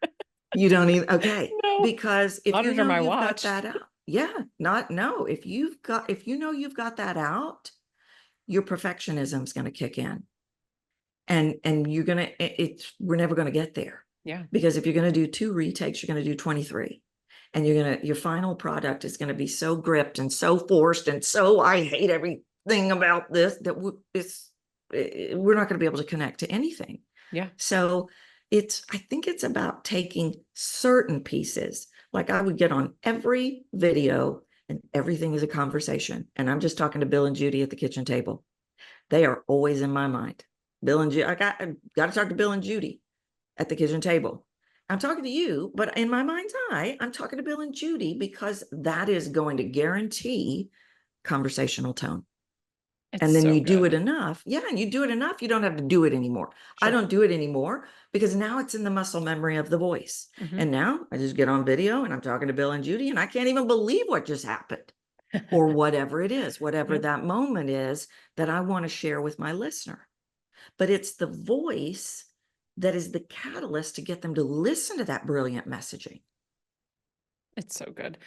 you don't even, okay, No, because if not you under know my you've got watch. that out, yeah, not, no, if you've got that out, your perfectionism is going to kick in. And you're going to, we're never going to get there. Yeah. Because if you're going to do 2 retakes, you're going to do 23. And your final product is going to be so gripped and so forced and so, I hate everything about this, that we're not going to be able to connect to anything. Yeah. So I think it's about taking certain pieces. Like, I would get on every video and everything is a conversation. And I'm just talking to Bill and Judy at the kitchen table. They are always in my mind. Bill and Judy, I got to talk to Bill and Judy at the kitchen table. I'm talking to you, but in my mind's eye, I'm talking to Bill and Judy, because that is going to guarantee conversational tone. It's And then so you do good. it enough. Yeah. And you do it enough. You don't have to do it anymore. I Sure. don't do it anymore because now it's in the muscle memory of the voice. Mhm. And now I just get on video and I'm talking to Bill and Judy and I can't even believe what just happened, or whatever it is, whatever Yeah. that moment is that I want to share with my listener. But it's the voice that is the catalyst to get them to listen to that brilliant messaging. It's so good.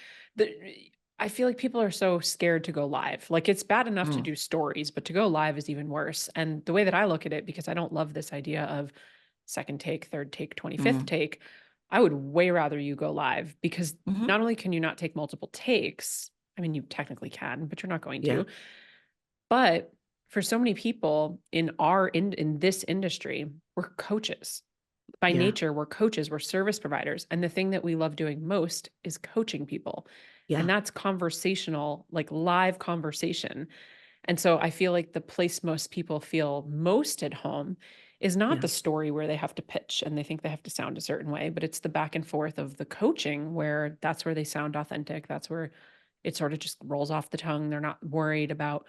I feel like people are so scared to go live. Like, it's bad enough to Mm, do stories, but to go live is even worse. And the way that I look at it, because I don't love this idea of second take, third take, 25th mm, take, I would way rather you go live, because mhm. not only can you not take multiple takes, I mean, you technically can, but you're not going Yeah, to. But for so many people in this industry, we're coaches. By yeah, nature, we're coaches, we're service providers. And the thing that we love doing most is coaching people. And yeah, that's conversational, like live conversation. And so I feel like the place most people feel most at home is not yeah, the story where they have to pitch and they think they have to sound a certain way, but it's the back and forth of the coaching, where that's where they sound authentic. That's where it sort of just rolls off the tongue. They're not worried about,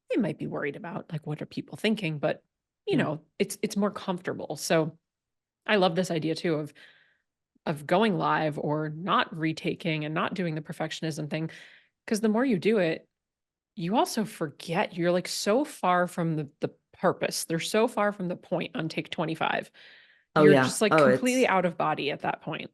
they might be worried about like, what are people thinking, but yeah, it's more comfortable. So I love this idea too of going live or not retaking and not doing the perfectionism thing, because the more you do it, you also forget you're like so far from the purpose. They're so far from the point on take 25. Oh You're yeah. just like Oh, completely it's out of body at that point.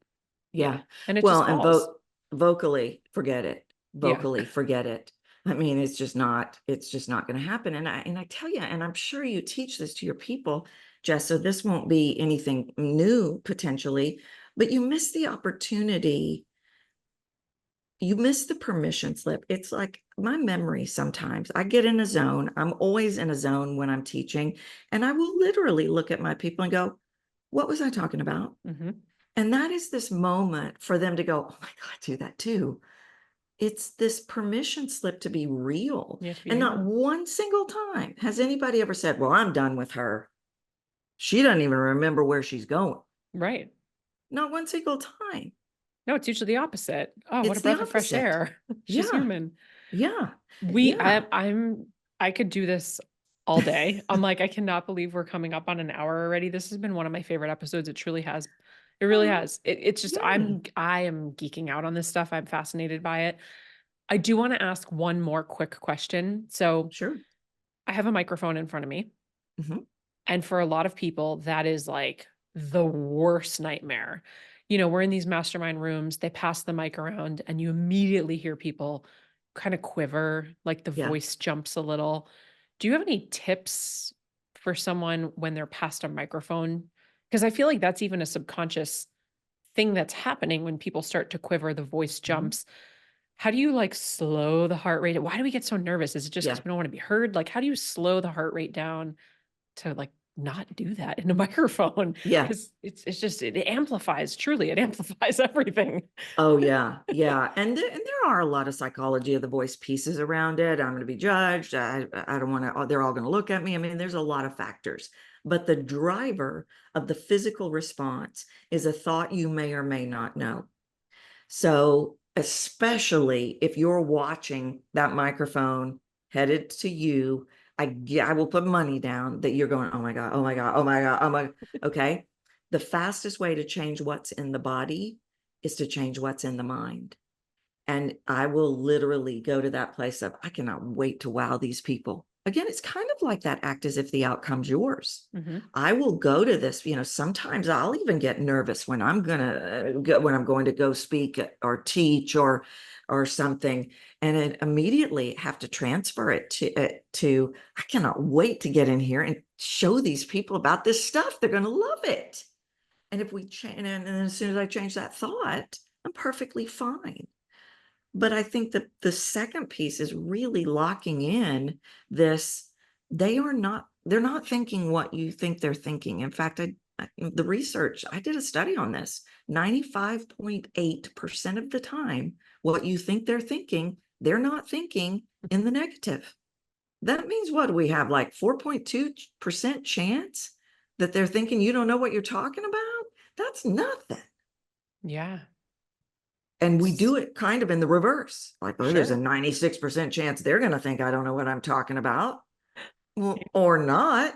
Yeah. yeah. And it Well, just and falls. vocally, forget it. Yeah. Vocally, forget it. I mean, it's just not going to happen. And I tell you, and I'm sure you teach this to your people, Jess, so this won't be anything new potentially, but you miss the opportunity. You miss the permission slip. It's like my memory sometimes. I get in a zone. I'm always in a zone when I'm teaching, and I will literally look at my people and go, what was I talking about? Hmm. And that is this moment for them to go, oh my God, I do that too. It's this permission slip to be real. You have to be And not human. one single time has anybody ever said, well, I'm done with her. She doesn't even remember where she's going. Right. Not one single time. No, it's usually the opposite. Oh, what a It's the breath of fresh opposite. air. She's Yeah. human. Yeah. We Yeah. I could do this all day. I'm like, I cannot believe we're coming up on an hour already. This has been one of my favorite episodes. It truly has. It really Oh, has. It's just yay. I am geeking out on this stuff. I'm fascinated by it. I do want to ask one more quick question. So Sure. I have a microphone in front of me. Mhm. And for a lot of people, that is like the worst nightmare. You know, we're in these mastermind rooms, they pass the mic around, and you immediately hear people kind of quiver, like the Yeah. voice jumps a little. Do you have any tips for someone when they're past a microphone? Because I feel like that's even a subconscious thing that's happening when people start to quiver, the voice Mhm. jumps. How do you like slow the heart rate? Why do we get so nervous? Is it just because Yeah. we don't want to be heard? Like, how do you slow the heart rate down to like not do that in a microphone? Yeah. Because it's just it amplifies, truly, it amplifies everything. Oh yeah, yeah, and there are a lot of psychology of the voice pieces around it. I'm going to be judged. I don't want to. They're all going to look at me. I mean, there's a lot of factors, but the driver of the physical response is a thought you may or may not know. So, especially if you're watching that microphone headed to you, I will put money down that you're going, oh my God, oh my God, oh my God, oh my, okay. The fastest way to change what's in the body is to change what's in the mind. And I will literally go to that place of, I cannot wait to wow these people. Again, it's kind of like that act as if the outcome's yours. Hmm. I will go to this, sometimes I'll even get nervous when when I'm going to go speak or teach or something, and then immediately have to transfer it to I cannot wait to get in here and show these people about this stuff. They're going to love it. And if we change, and then as soon as I change that thought, I'm perfectly fine. But I think that the second piece is really locking in this. They're not thinking what you think they're thinking. In fact, the research, I did a study on this. 95.8% of the time, what you think they're not thinking in the negative. That means what do we have, like 4.2% chance that they're thinking you don't know what you're talking about? That's nothing. Yeah. And we S- do it kind of in the reverse. Like, oh, there's a Sure. 96% chance they're going to think I don't know what I'm talking about. Well, or not.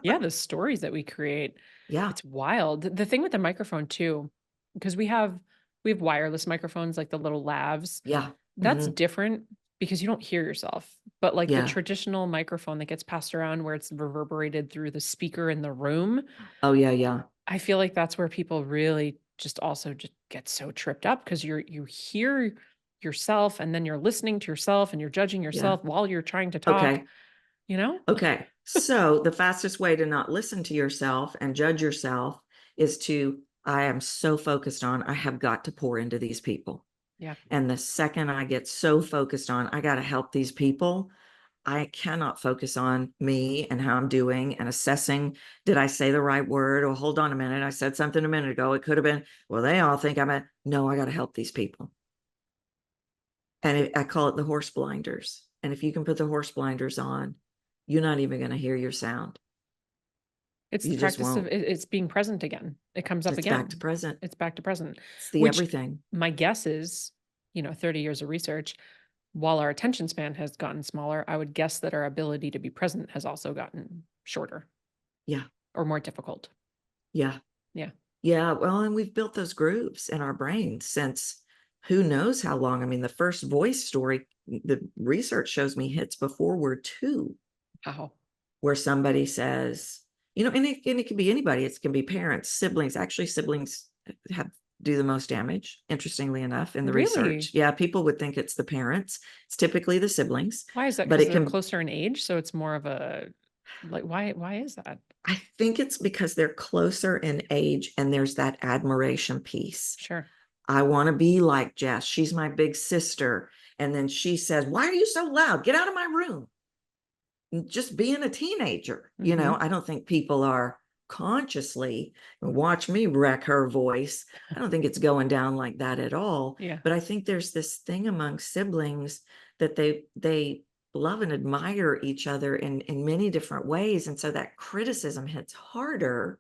Yeah, the stories that we create, Yeah. it's wild. The thing with the microphone too, because we have wireless microphones like the little lavs. Yeah. That's Hmm. different because you don't hear yourself. But like the Yeah. traditional microphone that gets passed around where it's reverberated through the speaker in the room, Oh, yeah. Yeah. I feel like that's where people really just also just get so tripped up because you hear yourself and then you're listening to yourself and you're judging Yeah. yourself while you're trying to talk, Okay. you know? Okay. So the fastest way to not listen to yourself and judge yourself is I am so focused on, I have got to pour into these people. Yeah. And the second I get so focused on, I got to help these people, I cannot focus on me and how I'm doing and assessing. Did I say the right word? Or hold on a minute. I said something a minute ago. It could have been, well, they all think no, I got to help these people. And I call it the horse blinders. And if you can put the horse blinders on, you're not even going to hear your sound. It's the You just practice of won't. it's being present again. It comes up It's back to again. present. It's back to present, It's the which everything. my guess is, 30 years of research, while our attention span has gotten smaller, I would guess that our ability to be present has also gotten shorter Yeah. or more difficult. Yeah. Yeah. Yeah. Well, and we've built those grooves in our brains since who knows how long. I mean, the first voice story, the research shows me hits before word two, Wow. where somebody says, and it can be anybody. It can be parents, siblings. Actually, siblings have do the most damage, interestingly enough, in the research. Really? Yeah, people would think it's the parents. It's typically the siblings, Why is that? but Because it they're can, closer in age, so it's more of a like why is that? I think it's because they're closer in age and there's that admiration piece. Sure. I want to be like Jess. She's my big sister. And then she says, "Why are you so loud? Get out of my room." Just being a teenager, Hmm. I don't think people are consciously watch me wreck her voice. I don't think it's going down like that at all. Yeah. But I think there's this thing among siblings that they love and admire each other in many different ways. And so that criticism hits harder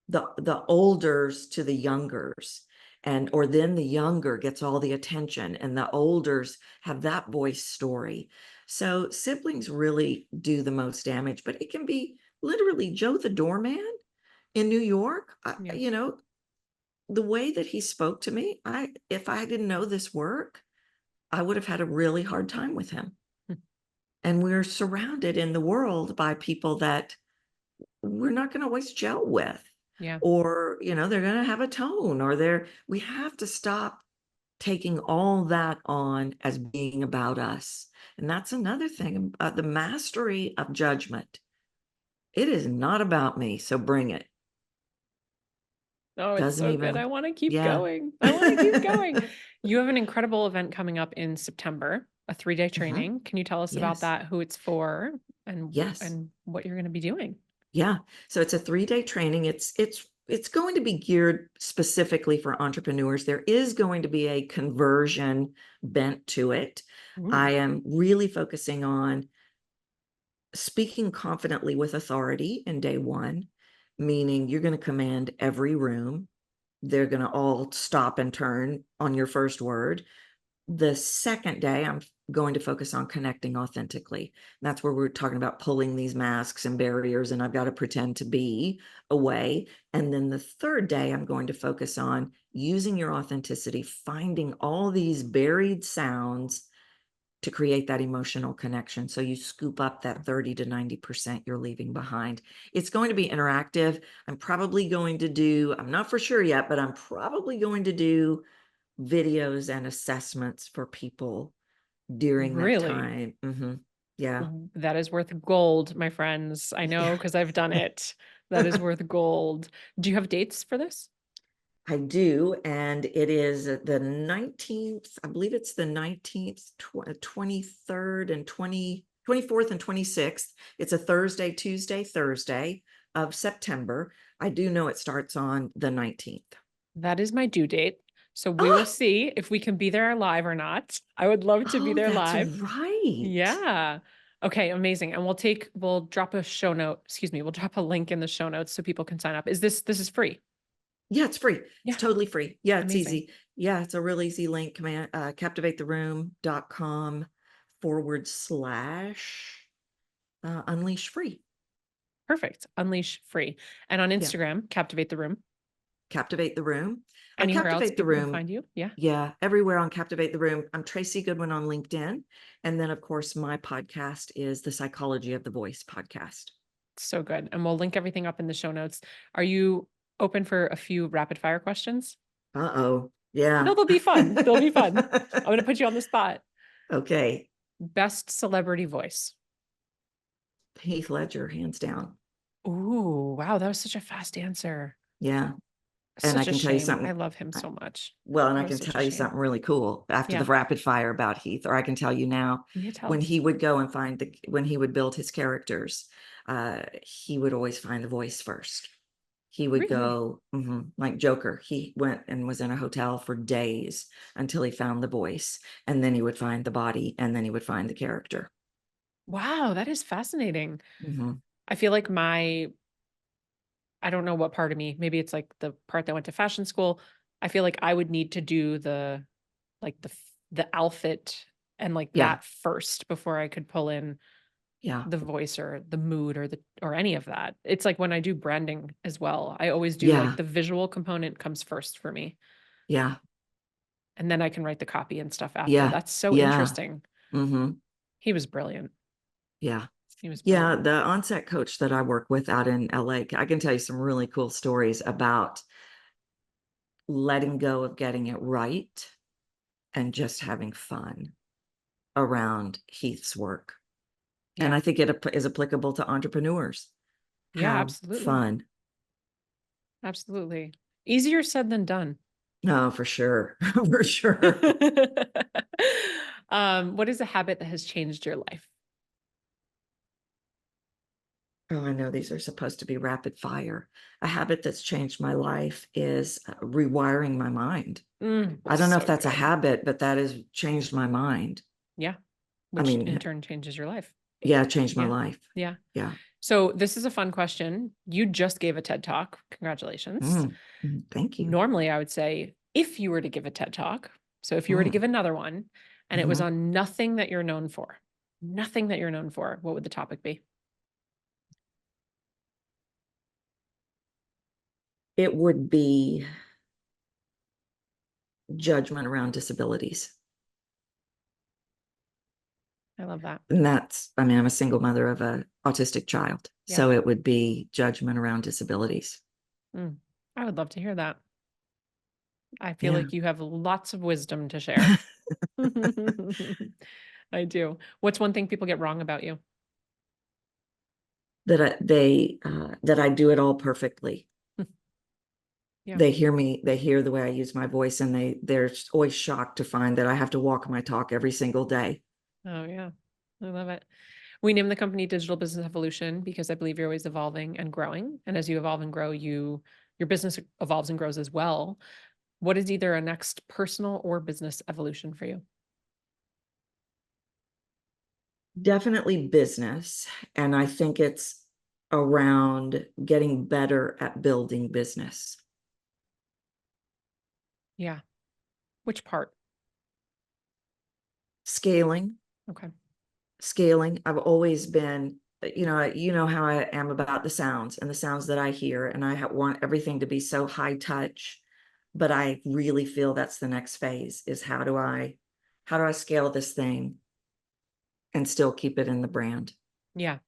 the olders to the youngers, and or then the younger gets all the attention and the olders have that voice story. So siblings really do the most damage, but it can be literally Joe the doorman in New York. Yeah. The way that he spoke to me, I if I didn't know this work, I would have had a really hard time with him. Hmm. And we're surrounded in the world by people that we're not going to always gel with, Yeah. or they're going to have a tone, or we have to stop taking all that on as being about us. And that's another thing, the mastery of judgment. It is not about me, so bring it. Oh, it's Doesn't so good. even. I want to keep Yeah. going. I want to keep going. You have an incredible event coming up in September, a 3-day Mhm. training. Can you tell us about Yes. that, who it's for, Yes. and what you're going to be doing? Yeah. So it's a 3-day training. It's going to be geared specifically for entrepreneurs. There is going to be a conversion bent to it. Ooh, I am really focusing on speaking confidently with authority in day one, meaning you're going to command every room. They're going to all stop and turn on your first word. The second day, I'm going to focus on connecting authentically. That's where we're talking about pulling these masks and barriers, and I've got to pretend to be away. And then the third day, I'm going to focus on using your authenticity, finding all these buried sounds to create that emotional connection. So you scoop up that 30 to 90% you're leaving behind. It's going to be interactive. I'm not for sure yet, but I'm probably going to do videos and assessments for people during that really? time. Yeah. That is worth gold, my friends. I know Yeah. because I've done it. That is worth gold. Do you have dates for this? I do. And it is the 19th, I believe it's the 19th, 23rd, and 24th and 26th. It's a Thursday, Tuesday, Thursday of September. I do know it starts on the 19th. That is my due date. So we will Oh, see if we can be there live or not. I would love to be oh, there that's live. right. Yeah. Okay, amazing. And we'll drop a show note, excuse me, we'll drop a link in the show notes so people can sign up. This is free? Yeah, it's free. It's Yeah, totally free. Yeah, it's amazing. easy. Yeah, it's a real easy link. captivatetheroom.com/, unleash free. Perfect. Unleash free. And on Yeah, Instagram, Captivate the Room. Captivate the Room. On Anywhere else Captivate the people can Room, find you? Yeah. yeah, everywhere on Captivate the Room. I'm Tracy Goodwin on LinkedIn. And then, of course, my podcast is the Psychology of the Voice podcast. So good. And we'll link everything up in the show notes. Are you open for a few rapid fire questions? Uh-oh. Yeah. No, they'll be fun. They'll be fun. I'm going to put you on the spot. Okay. Best celebrity voice. Heath Ledger, hands down. Ooh, wow. That was such a fast answer. Yeah. And I Such a can tell you shame. I something. love him so much. Well, and I That was can such a tell you shame. something really cool after the Yeah. rapid fire about Heath, or I can tell you now, Can you tell when us? he would go and when he would build his characters, he would always find the voice first. He would Really? go, like Joker. He went and was in a hotel for days until he found the voice, and then he would find the body, and then he would find the character. Wow, that is fascinating. Hmm. I feel like I don't know what part of me, maybe it's like the part that went to fashion school. I feel like I would need to do like the outfit and like Yeah, that first before I could pull in yeah, the voice or the mood or any of that. It's like when I do branding as well. I always do like yeah, the visual component comes first for me. yeah. and then I can write the copy and stuff after. Yeah. That's so Yeah. interesting. Mm-hmm. He was brilliant. Yeah. He was Yeah. brilliant. The onset coach that I work with out in LA, I can tell you some really cool stories about letting go of getting it right and just having fun around Heath's work. And Yeah. I think it is applicable to entrepreneurs. Yeah, Have absolutely. fun. Absolutely. Easier said than done. No, for sure. For sure. What is a habit that has changed your life? Oh, I know these are supposed to be rapid fire. A habit that's changed my life is rewiring my mind. I don't know if So that's a good. habit, but that has changed my mind. Yeah. I Which in mean, turn changes your life. yeah, it changed my Yeah. life. Yeah. Yeah. So this is a fun question. You just gave a TED Talk. Congratulations. Thank you. Normally, I would say if you were to give a TED Talk, so if you were to give another one and it was on nothing that you're known for, what would the topic be? It would be judgment around disabilities. I love that. And that's, I mean, I'm a single mother of an autistic child. Yeah. So it would be judgment around disabilities. I would love to hear that. I feel Yeah. like you have lots of wisdom to share. I do. What's one thing people get wrong about you? That I do it all perfectly. Yeah. They hear the way I use my voice, and they're always shocked to find that I have to walk my talk every single day. Oh, yeah. I love it. We named the company Digital Business Evolution because I believe you're always evolving and growing. And as you evolve and grow, your business evolves and grows as well. What is either a next personal or business evolution for you? Definitely business. And I think it's around getting better at building business. Yeah. Which part? Scaling. Okay. Scaling. I've always been, you know how I am about the sounds and the sounds that I hear, and I want everything to be so high touch. But I really feel that's the next phase is how do I scale this thing and still keep it in the brand? Yeah.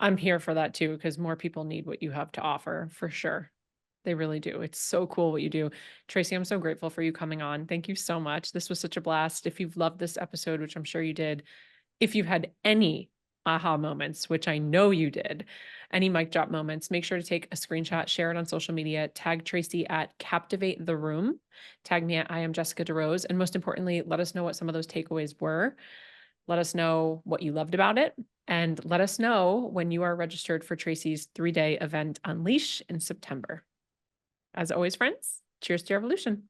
I'm here for that too, because more people need what you have to offer for sure. They really do. It's so cool what you do. Tracy, I'm so grateful for you coming on. Thank you so much. This was such a blast. If you've loved this episode, which I'm sure you did, if you've had any aha moments, which I know you did, any mic drop moments, make sure to take a screenshot, share it on social media, tag Tracy at Captivate the Room, tag me at I am Jessica DeRose, and most importantly, let us know what some of those takeaways were. Let us know what you loved about it, and let us know when you are registered for Tracy's 3-day event Unleash in September. As always, friends, cheers to your evolution.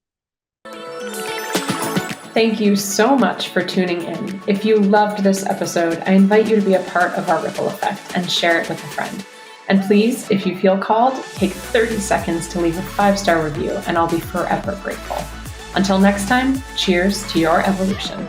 Thank you so much for tuning in. If you loved this episode, I invite you to be a part of our ripple effect and share it with a friend. And please, if you feel called, take 30 seconds to leave a 5-star review, and I'll be forever grateful. Until next time, cheers to your evolution.